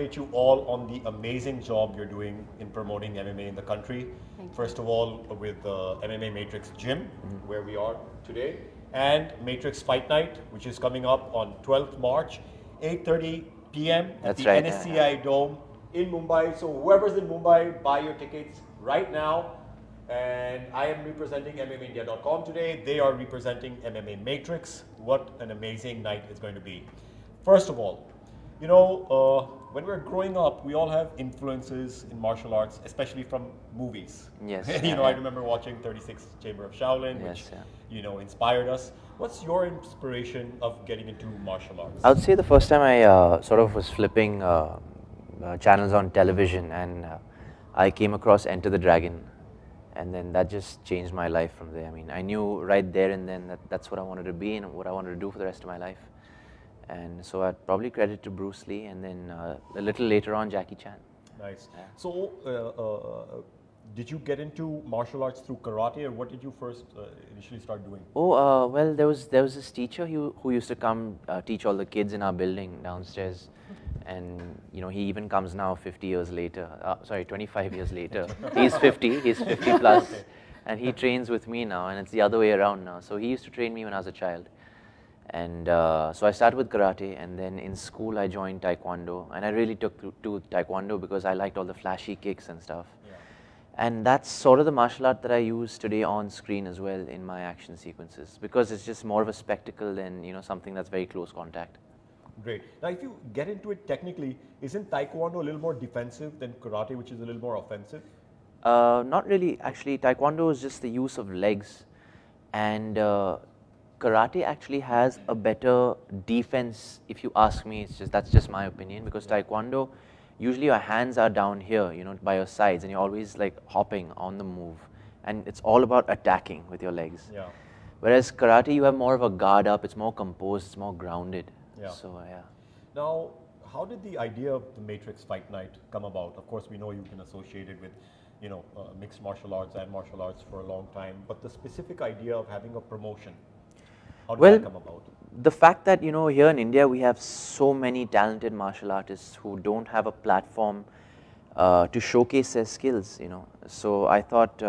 congratulate you all on the amazing job you're doing in promoting MMA in the country. First of all, with the MMA Matrix Gym, where we are today, and Matrix Fight Night, which is coming up on 12th March, 8:30 p.m. at the NSCI Dome in Mumbai. So whoever's in Mumbai, buy your tickets right now. And I am representing MMAindia.com today. They are representing MMA Matrix. What an amazing night it's going to be. First of all, you know, when we're growing up, we all have influences in martial arts, especially from movies. Yes. I remember watching 36 Chamber of Shaolin, which, inspired us. What's your inspiration of getting into martial arts? I would say the first time I sort of was flipping channels on television, and I came across Enter the Dragon. And then that just changed my life from there. I mean, I knew right there and then that that's what I wanted to be and what I wanted to do for the rest of my life. And so I'd probably credit to Bruce Lee, and then a little later on, Jackie Chan. Nice. Yeah. So, did you get into martial arts through karate, or what did you first initially start doing? Oh, well, there was this teacher who used to come teach all the kids in our building downstairs. And he even comes now 50 years later, 25 years later. He's 50 plus, and he trains with me now, and it's the other way around now. So he used to train me when I was a child. And so I started with karate, and then in school I joined taekwondo, and I really took to taekwondo because I liked all the flashy kicks and stuff. Yeah. And that's sort of the martial art that I use today on screen as well in my action sequences, because it's just more of a spectacle than something that's very close contact. Great. Now, if you get into it technically, isn't taekwondo a little more defensive than karate, which is a little more offensive? Not really. Actually, taekwondo is just the use of legs, and karate actually has a better defense. If you ask me, that's just my opinion, because taekwondo, usually your hands are down here, by your sides, and you're always like hopping on the move, and it's all about attacking with your legs. Yeah. Whereas karate, you have more of a guard up. It's more composed. It's more grounded. Yeah. So, yeah. Now, how did the idea of the Matrix Fight Night come about? Of course, we know you've been associated with, mixed martial arts and martial arts for a long time, but the specific idea of having a promotion, how did that come about? The fact that, here in India, we have so many talented martial artists who don't have a platform to showcase their skills, So I thought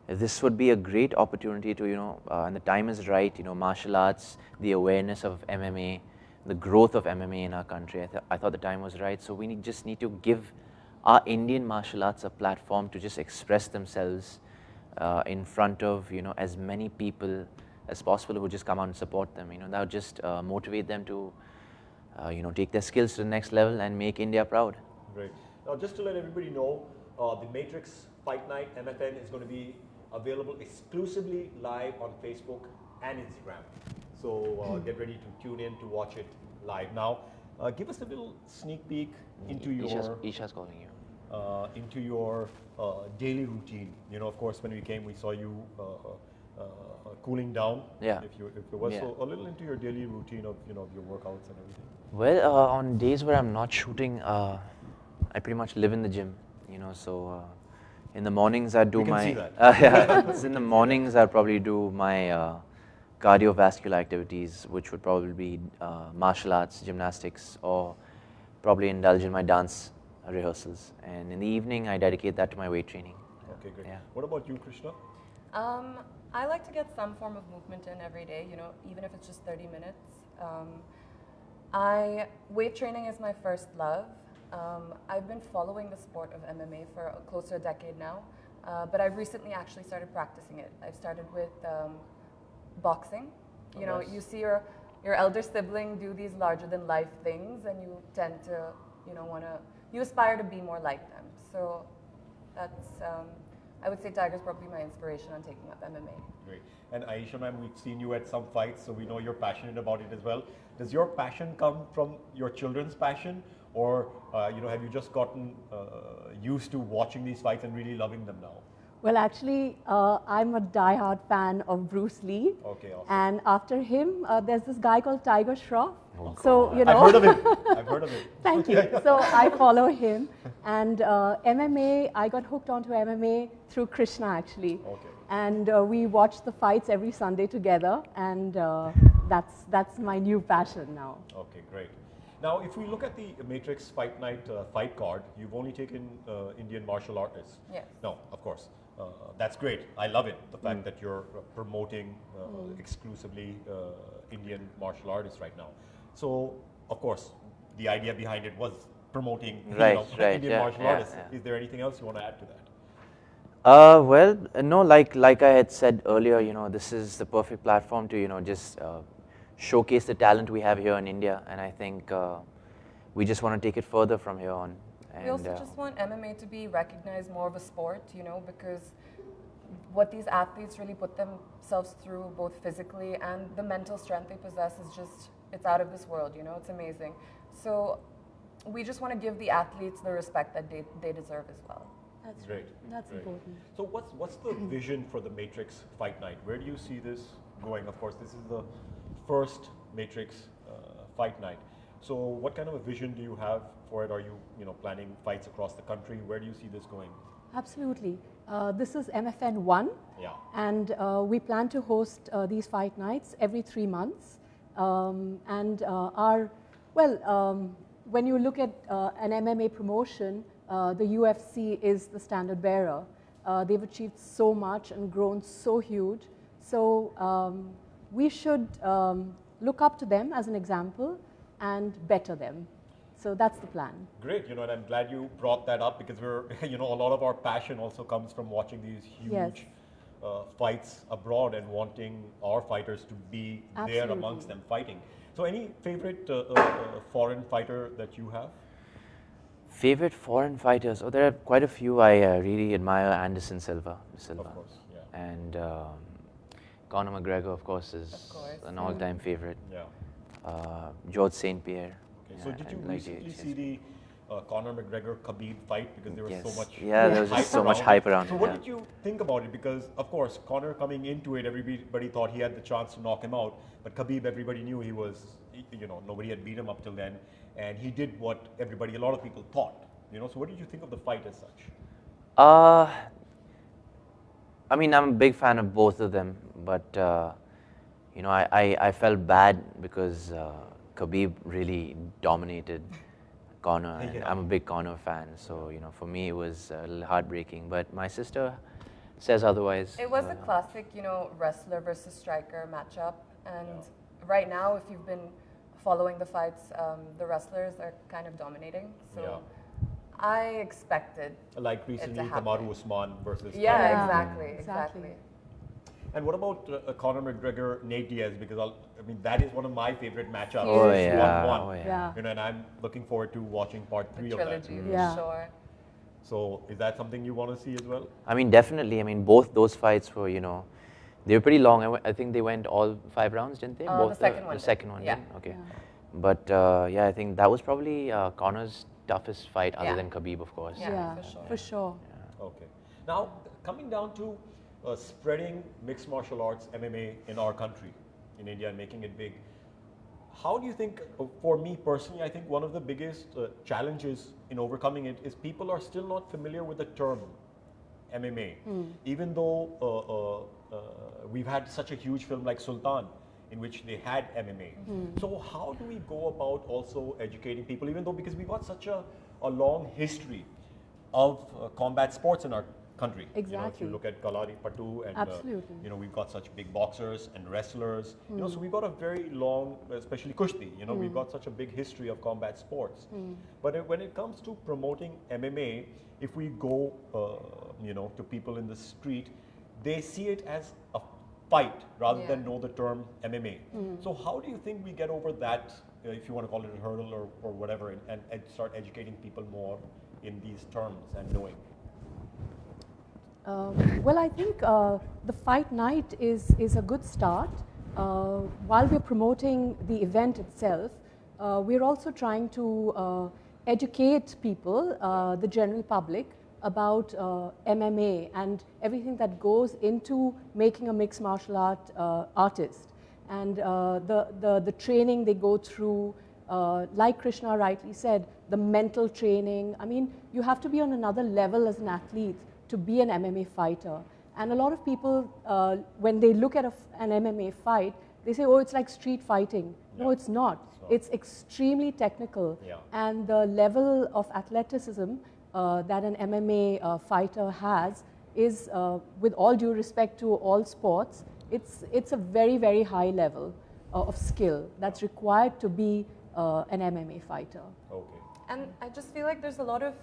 this would be a great opportunity to, and the time is right, martial arts, the awareness of MMA, the growth of MMA in our country. I thought the time was right. So we just need to give our Indian martial arts a platform to just express themselves in front of as many people as possible who just come out and support them. That would just motivate them to take their skills to the next level and make India proud. Great. Now, just to let everybody know, the Matrix Fight Night MFN is going to be available exclusively live on Facebook and Instagram. So get ready to tune in to watch it live. Now, give us a little sneak peek into Isha's calling you. Into your daily routine. Of course, when we came, we saw you cooling down. Yeah. If it was so, a little into your daily routine of your workouts and everything. Well, on days where I'm not shooting, I pretty much live in the gym. So in the mornings I do we can my. See that. So in the mornings I'll probably do my cardiovascular activities, which would probably be martial arts, gymnastics, or probably indulge in my dance rehearsals. And in the evening, I dedicate that to my weight training. Okay, great. Yeah. What about you, Krishna? I like to get some form of movement in every day, even if it's just 30 minutes. Weight training is my first love. I've been following the sport of MMA for close to a decade now, but I've recently actually started practicing it. I've started with boxing. Nice. You see your elder sibling do these larger than life things, and you tend to you aspire to be more like them. So that's I would say Tiger's probably my inspiration on taking up MMA. Great. And Ayesha ma'am, we've seen you at some fights, so we know you're passionate about it as well. Does your passion come from your children's passion, or have you just gotten used to watching these fights and really loving them now? Well, actually, I'm a die-hard fan of Bruce Lee. Okay, awesome. And after him, there's this guy called Tiger Shroff. Oh, so, I've heard of him. I've heard of him. Thank you. So I follow him. And MMA, I got hooked onto MMA through Krishna, actually. Okay. And we watch the fights every Sunday together. And that's my new passion now. Okay, great. Now, if we look at the Matrix Fight Night fight card, you've only taken Indian martial artists. Yes. No, of course. That's great. I love it. The fact that you're promoting exclusively Indian martial artists right now. So, of course, the idea behind it was promoting Indian martial artists. Is there anything else you want to add to that? Well, no, like I had said earlier, this is the perfect platform to, just showcase the talent we have here in India, and I think we just want to take it further from here on. And we also just want MMA to be recognized more of a sport, because what these athletes really put themselves through, both physically and the mental strength they possess, is just, it's out of this world, it's amazing. So we just want to give the athletes the respect that they deserve as well. That's Great. That's Great. important. So what's the vision for the Matrix Fight Night? Where do you see this going? Of course, this is the first Matrix Fight Night. So what kind of a vision do you have for it? Are you planning fights across the country? Where do you see this going? Absolutely. This is MFN 1, and we plan to host these fight nights every 3 months. When you look at an MMA promotion, the UFC is the standard bearer. They've achieved so much and grown so huge. So we should look up to them as an example and better them. So that's the plan. Great, and I'm glad you brought that up, because we're, a lot of our passion also comes from watching these huge fights abroad and wanting our fighters to be there amongst them fighting. So any favorite foreign fighter that you have? Favorite foreign fighters? Oh, there are quite a few. I really admire Anderson Silva. Of course, yeah. And Conor McGregor, of course, is an all-time favorite. Yeah. George St. Pierre. Okay. So did you recently see the Conor McGregor-Khabib fight? Because there was so much there was just so much hype around it. So what did you think about it? Because, of course, Conor coming into it, everybody thought he had the chance to knock him out. But Khabib, everybody knew he was, nobody had beat him up till then. And he did what a lot of people thought. So what did you think of the fight as such? I mean, I'm a big fan of both of them, but I felt bad because Khabib really dominated Conor, and I'm a big Conor fan, so for me it was a little heartbreaking. But my sister says otherwise. It was a classic, wrestler versus striker matchup, and right now, if you've been following the fights, the wrestlers are kind of dominating. So I expected like recently Kamaru Usman versus exactly. And what about Conor McGregor, Nate Diaz? Because that is one of my favorite matchups. Oh, it's yeah. 1-1. Oh, yeah. And I'm looking forward to watching part 3 the of that. trilogy, Yeah. for sure. So is that something you want to see as well? I mean, definitely. I mean, both those fights were, they were pretty long. I think they went all 5 rounds, didn't they? The second one. The second one, yeah. did? Okay. But I think that was probably Conor's toughest fight, other than Khabib, of course. Yeah, for sure. Okay. Now, coming down to spreading mixed martial arts, MMA, in our country, in India, and making it big. How do you think, for me personally, I think one of the biggest challenges in overcoming it is people are still not familiar with the term MMA. Even though we've had such a huge film like Sultan, in which they had MMA. So how do we go about also educating people, even though, because we've got such a long history of combat sports in our country. Exactly. If you look at Kalari Patu, and Absolutely. we've got such big boxers and wrestlers. So we've got a very long, especially Kushti. We've got such a big history of combat sports. But when it comes to promoting MMA, if we go, to people in the street, they see it as a fight rather than know the term MMA. So how do you think we get over that, if you want to call it a hurdle or whatever, and start educating people more in these terms and knowing? Well, I think the fight night is a good start. While we're promoting the event itself, we're also trying to educate people, the general public, about MMA and everything that goes into making a mixed martial art artist. And the training they go through, like Krishna rightly said, the mental training. I mean, you have to be on another level as an athlete to be an MMA fighter. And a lot of people, when they look at an MMA fight, they say, oh, it's like street fighting. No, it's not. It's extremely technical. Yeah. And the level of athleticism that an MMA fighter has is, with all due respect to all sports, it's a very, very high level of skill that's required to be an MMA fighter. Okay. And I just feel like there's a lot of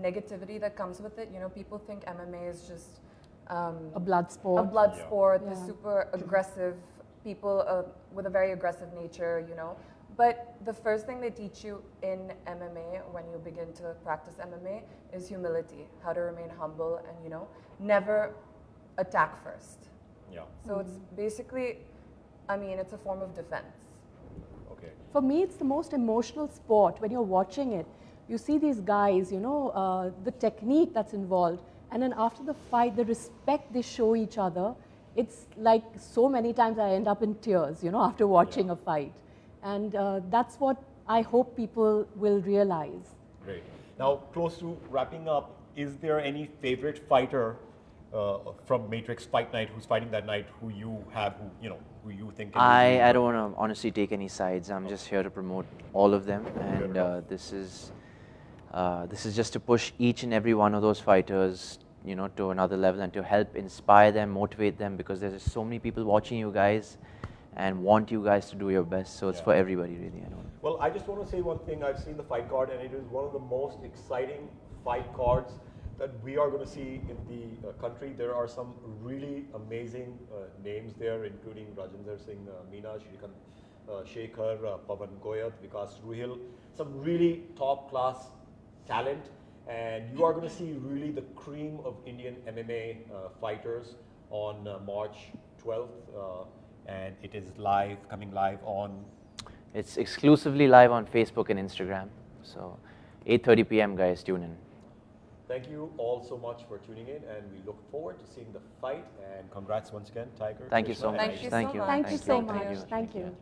negativity that comes with it. You know, people think MMA is just A blood sport. a blood Yeah. sport, the Yeah. super aggressive people with a very aggressive nature, you know. But the first thing they teach you in MMA when you begin to practice MMA is humility, how to remain humble and, you know, never attack first. Yeah. So it's basically, I mean, it's a form of defense. Okay. For me, it's the most emotional sport. When you're watching it, you see these guys, you know, the technique that's involved, and then after the fight, the respect they show each other. It's like so many times I end up in tears, you know, after watching a fight. And that's what I hope people will realize. Great. Now, close to wrapping up, is there any favorite fighter from Matrix Fight Night who's fighting that night who you have, who you think? I don't want to honestly take any sides. I'm just here to promote all of them, and this is just to push each and every one of those fighters, you know, to another level and to help inspire them, motivate them, because there's just so many people watching you guys and want you guys to do your best. So it's for everybody, really. I don't know. Well, I just want to say one thing. I've seen the fight card, and it is one of the most exciting fight cards that we are going to see in the country. There are some really amazing names there, including Rajinder Singh Meena, Shrikant Shekhar, Pavan Goyat, Vikas Ruhil, some really top-class talent. And you are going to see really the cream of Indian MMA fighters on March 12th. And it is coming live on... It's exclusively live on Facebook and Instagram. So 8:30 p.m. guys, tune in. Thank you all so much for tuning in, and we look forward to seeing the fight. And congrats once again, Tiger. Thank you so Krishna, much. and Thank you so Thank you. much. Thank you so Thank much. you. Thank you.